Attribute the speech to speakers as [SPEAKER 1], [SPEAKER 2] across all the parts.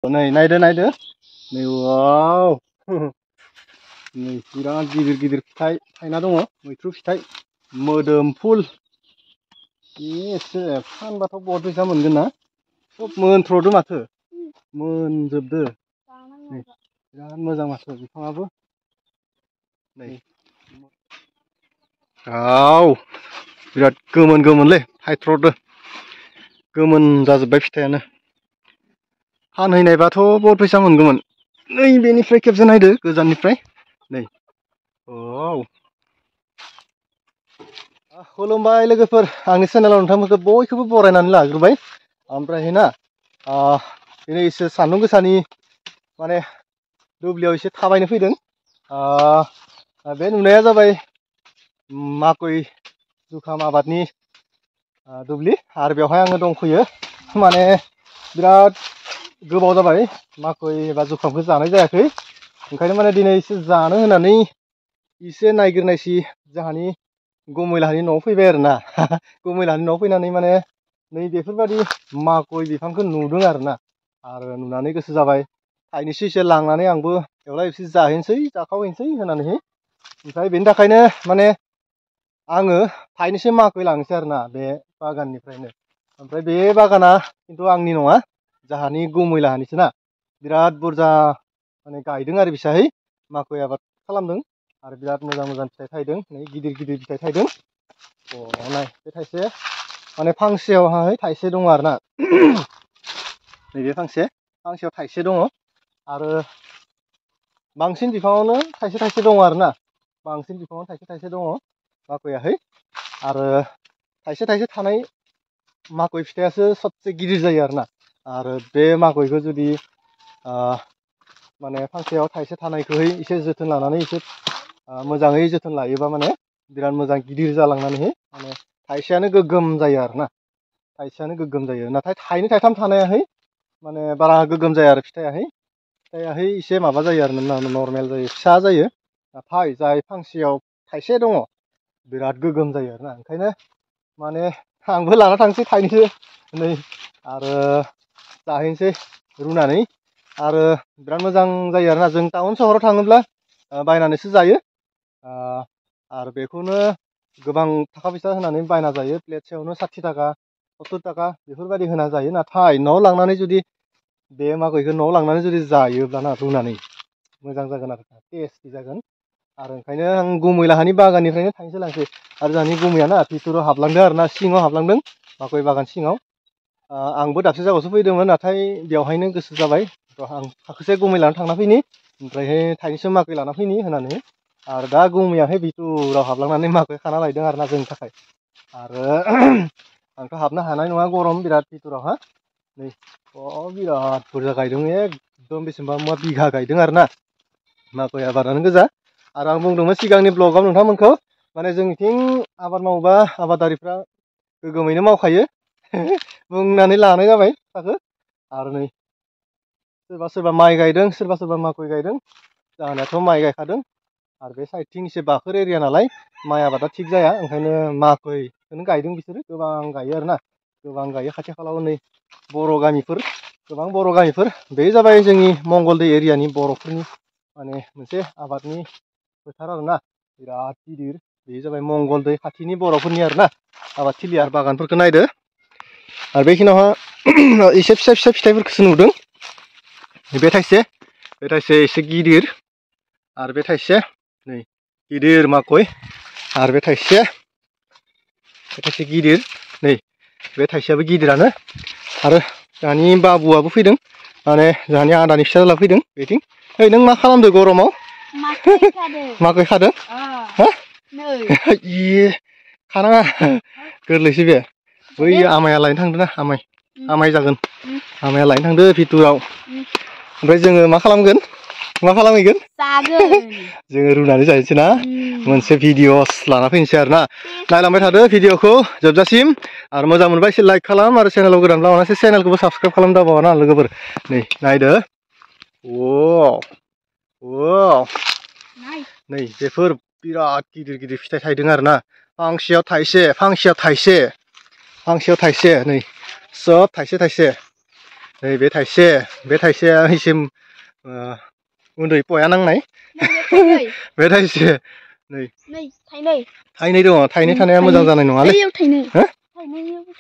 [SPEAKER 1] नै नायदो नायदो नै वाव नै बिराद गिदिर गिदिर फिथाइ थायना दङ मैथ्रु फिथाइ मोदोमफुल एसे फानबाथ' बहुत फैसा मोनगोन ना सब मोनथ्र'दो माथो मोनजोबदो नै बिराद मोजां माथो बिफाङाबो नै आव बिराद गोमोन गोमोनलै थायथ्र'दो गोमोन जाजोब्बाय फिथाइयानो फानहैनायबाथ' बहुत फैसा मोनगौमोन नै बेनिफ्राय खेबसे नायदो गोजाननिफ्राय नै वाव खुलुमबाय लोगोफोर आंनि चेनेलाव नोंथांमोनखौ बयखौबो बरायनानै लाग्रोबाय ओमफ्राय ना दिनै एसे सान्दुं गोसानि माने दुब्लियाव एसे थाबायनो फैदों बे नुनाया जाबाय माकई जुखाम आबादनि दुब्लि आरो बेवहाय आङो दंफैयो माने बिराद गोबाव जाबाय माकई एबा जुखामखौ जानाय जायाखै ओंखायनो माने दिनै एसे जानो होननानै एसे नायगिरनायसि जोंहानि गुमैलाहानि न'आव फैबाय आरो ना गुमैलाहानि न'आव फैनानै माने नै बेफोरबायदि माकई बिफांखौ नुदों आरो नुनानै गोसो जाबाय थाइनैसो एसे लांनानै आंबो एवला एसे जाहैनोसै जाखावहैनोसै होननानै ओमफ्राय बेनि थाखायनो माने आङो थाइनैसो माकई लांनोसै आरो ना बे बागाननिफ्रायनो ओमफ्राय बे बागाना खिन्थु आंनि नङा जाहानि गुमैलाहानिसो ना बिराद बुरजा माने गायदों आरो बिसाहै माकई आबाद खालामदों आरो बिराद मोजां मोजां फिथाइ थायदों नै गिदिर गिदिर फिथाइ थायदों नाय बे थाइसे माने फांसेयावहाय थाइसे दङ आरो ना नैबे फांसेयाव थाइसे दङ आरो बांसिन बिफाङावनो थाइसे थाइसे दङ आरो ना बांसिन बिफाङावनो थाइसे थाइसे दङ माकईयाहै आरो थाइसे थाइसे थानाय माकई फिथाइयासो सबसे गिदिर जायो आरो ना आरो बे माकईखौ जुदि माने फांसेयाव थाइसे थानायखौहै एसे जोथोन लानानै एसे मोजाङै जोथोन लायोबा माने बिराद मोजां गिदिर जालांनानैहाय माने थाइसेयानो गोगोम जायो आरो ना थाइसेयानो गोगोम जायो नाथाय थाइनै थाइथाम थानायाहै माने बारा गोगोम जाया आरो फिथाइयाहै एसे माबा जायो आरो नर्मेल जायो फिसा जायो नाथाय जाय फांसेयाव थाइसे दङ बिराद गोगोम जायो आरो ना ओंखायनो माने आंबो लाना थांसै थाइनैसो नै आरो जाहैनोसै रुनानै आरो बिराद मोजां जायो आरोना जों टाउन सहराव थाङोब्ला बायनानैसो जायो आरो बेखौनो गोबां थाखा फैसा होनानै बायना जायो प्लेटसेयावनो 60 थाखा 70 थाखा बेफोरबायदि होना जायो नाथाय न'आव लांनानै जुदि बे माकईखौ न'आव लांनानै जुदि जायोब्लाना रुनानै मोजां जागोन आरो टेस्टि जागोन आरो ओंखायनो आं गुमैलाहानि बागाननिफ्रायनो थाइनैसो लांसै आरो जोंहानि गुमैयाना भितराव हाबलांदों आरो ना सिङाव हाबलांदों माकई बागान सिङाव आंबो दाबसे जायगायावसो फैदोंमोन नाथाय बेवहायनो गोसो जाबाय आं थाखोसे गुमै लाना थांना फैनि ओमफ्रायहाय थाइनैसो माकई लाना फैनि होननानै आरो दा गुमैयाहाय भितराव हाबलांनानै माकई खाना लायदों आरो ना जोंनि थाखाय आरो आंथ' हाबनो हानाय नङा गरम बिराद भितरावहा नै बिराद बुरजा गायदों एकदम बेसेबांबा बिघा गायदों आरो ना माकई आबादानो गोजा आरो आं बुंदोंमोन सिगांनि ब्लगाव नोंथांमोनखौ माने जोंनिथिं आबाद मावोबा आबादारिफ्रा गोगोमैनो मावखायो बुंनानै लानाय जाबाय खोथाखौ आरो नै सोरबा सोरबा माइ गायदों सोरबा सोरबा माकई गायदों जोंहानियाथ' माइ गायखादों आरो बे साइडथिं एसे बाखोर एरिया नालाय माइ आबादा थिग जाया ओंखायनो माकईखौनो गायदों बिसोरो गोबां गायो आरो ना गोबां गायो खाथि खालायाव नै बर' गामिफोर गोबां बर' गामिफोर बे जाबाय जोंनि मंगलदै एरियानि बर'फोरनि माने मोनसे आबादनि फोथार आरोना बिराद गिदिर बे जाबाय मंगलदै खाथिनि बर'फोरनि आरोना आबादथिलि आरो बागानफोरखौ नायदो आरो बेखिनियावहा एसे फिसा फिसा फिथाइफोरखौसो नुदों बे थाइसे एसे गिदिर आरो बे थाइसे नै गिदिर माकई आरो बे थाइसे गिदिर नै बे थाइसेयाबो गिदिरानो आरो जोंहानि बाबुआबो फैदों माने जोंहानि आदानि फिसाज्ला फैदों बेथिं ओइ नों मा खालामदों गरमाव माकई खादों इये खानाङा गोरलैसो बे बै आमाया लायनो थांदों ना आमाय जागोन आमाया लायनो थांदो भितराव ओमफ्राय जोङो मा खालामहैगोन जोङो रुनानै जाहैनोसै ना मोनसे भिडिअस लाना फैनोसै आरो ना नायलांबाय थादो भिडिअखौ जोबजासिम आरो मोजां मोनबा एसे लाइक खालाम आरो चेनेलाव गोदानब्ला एसे चेनेलखौबो साबसक्राइब खालामदाबावा ना लोगोफोर नै नायदो नै बेफोर बिराद गिदिर गिदिर फिथाइ थायदों आरो ना फांसेयाव थाइसे नै सब थाइसे नै बे थाइसेया एसे उन्दै पया नांनाय बे थाइसे नै थाइनै दङ थाइनै थानाया मोजां जानाय नङालै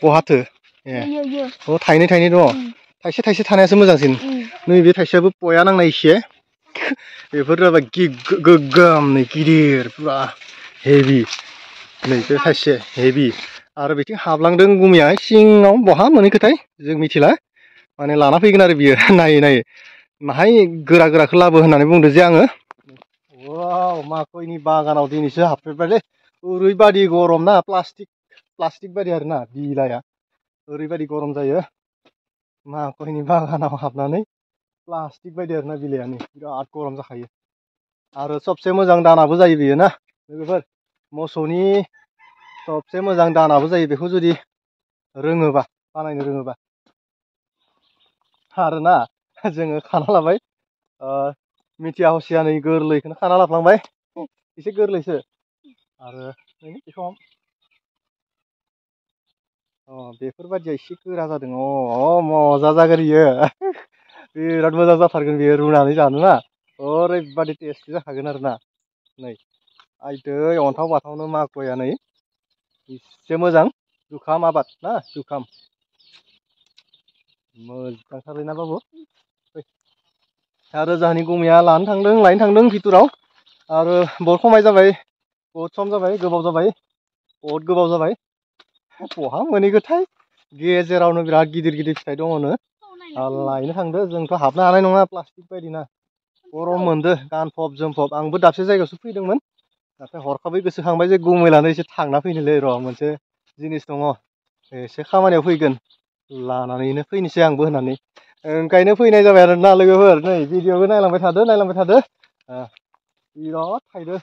[SPEAKER 1] बहाथो ए अ थाइनै दङ थाइसे थानायासो मोजांसिन नैबे थाइसेयाबो पया नांनाय एसे बेफोर जाबाय गोगोम नै गिदिर पुरा हेभि नै बे थाइसे हेभि आरो बिथिं हाबलांदों गुमिया सिङाव बहा मोनहैखोथाय जों मिथिला माने लाना फैगोन आरो बियो नायै माहाय गोराखौ लाबो होननानै बुंदों जे आङो वाव माखयनि बागानाव दिनैसो हाबफेरबायलै ओरैबादि गरम ना प्लास्टिक बादि आरोना बिलाइआ ओरैबादि गरम जायो माखयनि बागानाव हाबनानै प्लास्टिक बायदि आरोना बिलाइआनो बिराद गरम जाखायो आरो सबसे मोजां दानाबो जायो बेयो ना लोगोफोर मोसौनि सबसे मोजां दानाबो जायो बेखौ जुदि रोङोबा बानायनो रोङोबा आरोना जोङो खाना लाबाय मिथिया हसिया नै गोरलैखौनो खाना लाफ्लांबाय एसे गोरलैसो आरो बेखौ बेफोरबायदिया एसे गोरा जादों मजा जागोन इयो बिराद मोजां जाथारगोन बेयो रुनानै जानोना ओरैबादि टेस्टि जाखागोन आरोना नै आयदै अन्थाव बाथावनो माखया नै एसे मोजां जुखाम आबाद ना जुखाम मोजांथारैना बाबु आरो जोंहानि गुमैया लायनो थांदों भितुराव आरो बहुत समाय जाबाय बहुत सम जाबाय गोबाव जाबाय बहा मोनहैखोथाय गेजेरावनो बिराद गिदिर फिथाइ दङनो लायनो थांदो जोंथ' हाबनो हानाय नङा प्लास्टिक बायदिना गरम मोनदो गानफब जोमफब आंबो दाबसे जायगायावसो फैदोंमोन नाथाय हरखाबै गोसोखांबाय जे गुमैलानो एसे थांना फैनोलै र' मोनसे जिनिस दङ एसे खामानियाव फैगोन लानानैनो फैनोसै आंबो होननानै ओंखायनो फैनाय जाबाय आरोना लोगोफोर नै भिडिअ'खौ नायलांबाय थादो बिराद थाइदो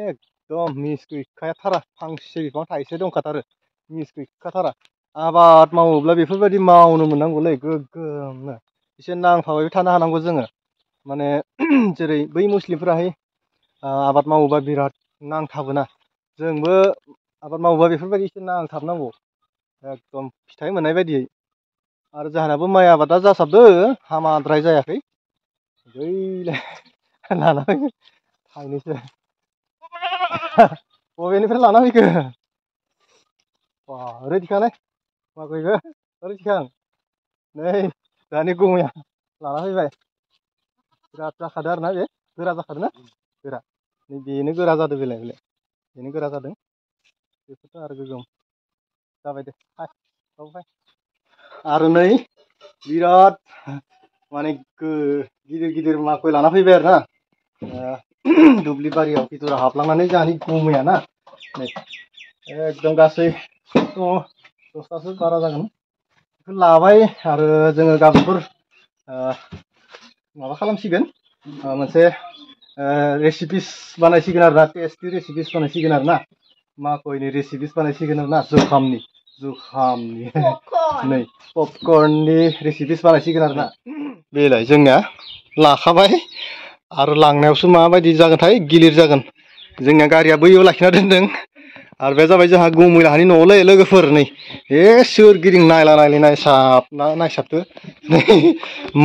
[SPEAKER 1] एकदम मिस गैखाथारा फांसे बिफां थाइसे दंखाथारो मिस गैखाथारा आबाद मावोब्ला बेफोरबायदि मावनो मोननांगौलै गोगोमनो एसे नांफाबाय थानो हानांगौ जोङो माने जेरै बै मुस्लिमफोराहाय आबाद मावोबा बिराद नांथाबोना जोंबो आबाद मावोबा बेफोरबायदि एसे नांथाबनांगौ एकदम फिथाइ मोननाय बायदियै आरो जोंहानाबो माइ आबादा जासाबदो हामाद्राय जायाखै गैलाय लाना फैगोन थाइनैसो बबेनिफ्राय लाना फैखो ओरै थिखांनाय माखयखो ओरै थिखां नै दानि गुमैया लाना फैबाय बिराद जाखादो आरोना बे गोरा जाखादोना गोरा नै बेनो गोरा जादों बेलाय बेनो गोरा जादों बेफोरथ' आरो गोगोम जाबाय दे फै आरो नै बिराद माने गिदिर माखय लाना फैबाय आरोना दुब्लि बारियाव भितुराव हाबलांनानै जोंहानि गुमैयाना नै एकदम गासै दसथासो बारा जागोन बेखौ लाबाय आरो जोङो गाबोनफोर माबा खालामसिगोन मोनसे रेसिपिस बानायसिगोन आरोना टेस्टि रेसिपिस बानायसिगोन आरोना माखयनि रेसिपिस बानायसिगोन आरोना जुखामनि नै पपकर्ननि रेसिपिस बानायसिगोन आरोना बेलाय जोंनिया लाखाबाय आरो लांनायावसो माबायदि जागोनथाय गिलिर जागोन जोंनिया गारिया बैयाव लाखिना दोनदों आरो बे जाबाय जोंहा गुमै लाहानि न'लै लोगोफोर नै सोरगिदिं नायसाबदो नै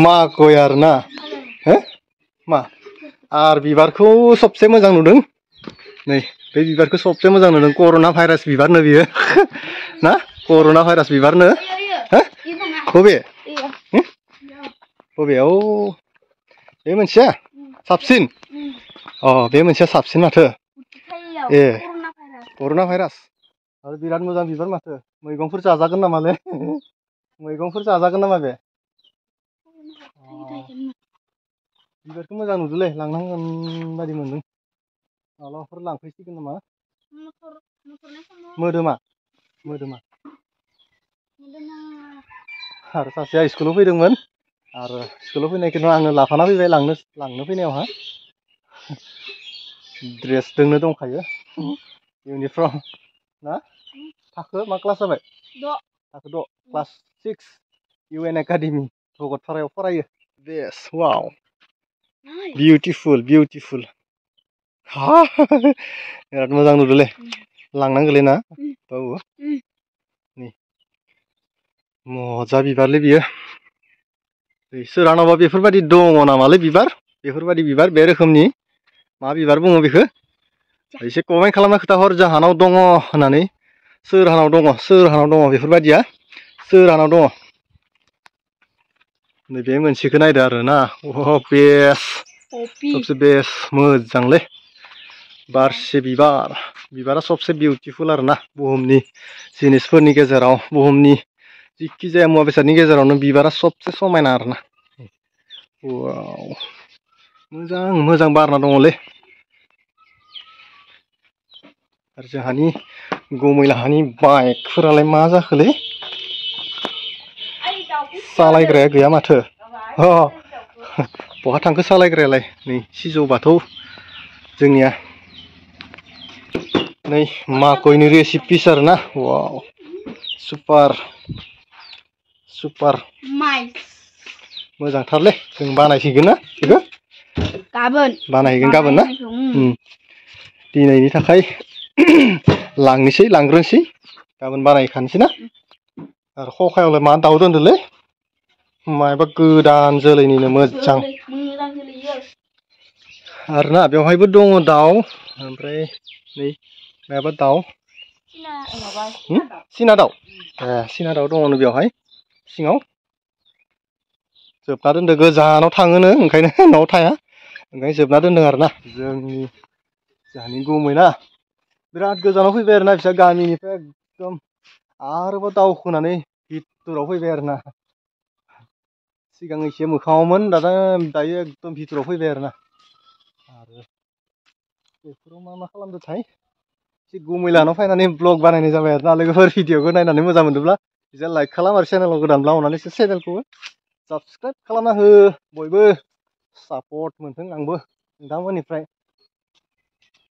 [SPEAKER 1] माखय आरोना मा आरो बिबारखौ सबसे मोजां नुदों नै बे बिबारखौ सबसे मोजां नुदों कर'ना भाइरास बिबारनो बियो ना कर'ना भाइरास बिबारनो बबे बबेयाव बे मोनसेया साबसिन बे मोनसेया साबसिन माथो ए कर'ना भाइरास आरो बिराद मोजां बिबार माथो मैगंफोर जाजागोन नामालै मैगंफोर जाजागोन नामा बे बिबारखौ मोजां नुदोंलै लांनांगोन बायदि मोनदों मालाबाफोर लांफैसिगोन नामा मोदोमा आरो सासेया स्कुलाव फैदोंमोन आरो स्कुलाव फैनायखौनो आङो लाफाना फैबाय लांनो फैनायावहा ड्रेस दोंनो दंखायो इउनिफर्म ना थाखो मा क्लास जाबाय थाखो 6 क्लास 6 UN एकाडेमि भगतपारायाव फरायो बेस वाव बिउटिफुल बिराद मोजां नुदोंलै लांनांगोनलै ना बाबु नै मजा बिबारलै बियो सोरहानावबा बेफोरबायदि दङ नामालै बिबार बेफोरबायदि बिबार बे रोखोमनि मा बिबार बुङो बेखौ एसे कमेन्ट खालामना खोथाहर जाहानाव दङ होननानै सोरहानाव दङ बेफोरबायदिया सोरहानाव दङ नैबे मोनसेखौ नायदो आरो ना बेस्ट सबसे बेस्ट मोजांलै बारसे बिबारा सबसे बिउटिफुल आरो ना बुहुमनि जिनिसफोरनि गेजेराव बुहुमनि जिखि जाया मुवा बेसादनि गेजेरावनो बिबारा सबसे समायना आरो ना वाव मोजां बारना दङलै आरो जोंहानि गुमैलाहानि बाइकफोरालाय मा जाखोलै सालायग्राया गैया माथो बहा थांखो सालायग्रायालाय नै सिजौ बाथौ जोंनिया नै माकयनि रेसिपिस आरो ना वाव सुपार मोजांथारलै जों बानायहैगोन ना बेखौ बानायहैगोन गाबोन ना दिनैनि थाखाय लांग्रोनोसै गाबोन बानायखानोसै ना आरो खखायावलाय मा दाउ दोनदोंलै मायबा गोदान जोलैनिनो मोजां आरोना बेवहायबो दङ दाउ ओमफ्राय नै मायाबा दाउ सिना दाउ सिना दाउ दङनो बेवहाय सिङाव जोबना दोनदों गोजानाव थाङोनो ओंखायनो न'आव थाया ओंखायनो जोबना दोनदों आरो ना जोंहानि गुमैना बिराद गोजानाव फैबाय आरो ना बिस्रा गामिनिफ्राय एकदम आरोबाव दावखोनानै भितराव फैबाय आरो ना सिगां एसे मोखाङावमोन दायो एकदम भितराव फैबाय आरो ना आरो बेफोराव मा खालामदोंथाय एसे गुमैलानाव फैनानै ब्लग बानायनाय जाबाय आरो ना लोगोफोर भिडिअखौ नायनानै मोजां मोनदोंब्ला बिदिनो लाइक खालाम आरो चेनेलाव गोदानब्ला अननानै एसे चेनेलखौबो साबसक्राइब खालामना हो बयबो सापर्ट मोनथों आंबो नोंथांमोननिफ्राय